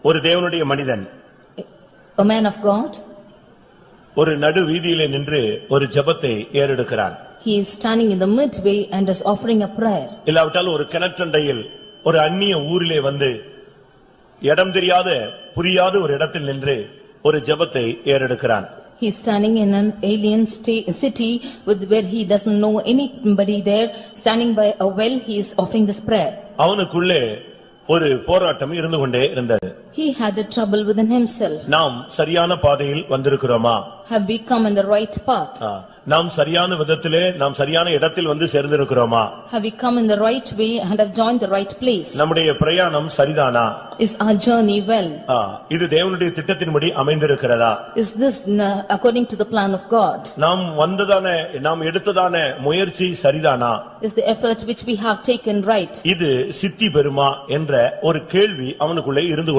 ஒரு தேவனுடைய மனிதன் A man of God. ஒரு நடு வீதியிலே நின்று ஒரு ஜெபத்தை ஏறெடுக்கிறான். He is standing in the midway and is offering a prayer. இல்லாவிட்டால் ஒரு கிணற்றண்டையில் ஒரு அந்நிய ஊரிலே வந்து இடம் தெரியாத புரியாத ஒரு இடத்தில் நின்று ஒரு ஜெபத்தை ஏறெடுக்கிறான். He is standing in an alien city where he doesn't know anybody there. Standing by a well, he is offering this prayer. அவனுக்குள்ளே ஒரு போராட்டம் இருந்து கொண்டே இருந்தது. He had a trouble within himself. நாம் சரியான பாதையில் வந்திருக்கிறோமா? Have we come in the right path? நாம் சரியான விதத்திலே நாம் சரியான இடத்தில் வந்து சேர்ந்திருக்கிறோமா? Have we come in the right way and have joined the right place? நம்முடைய பிரயாணம் சரிதானா? Is our journey well? இது தேவனுடைய திட்டத்தின்படி அமைந்திருக்கிறதா? Is this according to the plan of God? நாம் எடுத்ததான முயற்சி சரிதானா? Is the effort which we have taken right? இது சித்தி பெறுமா என்ற ஒரு கேள்வி அவனுக்குள்ளே இருந்து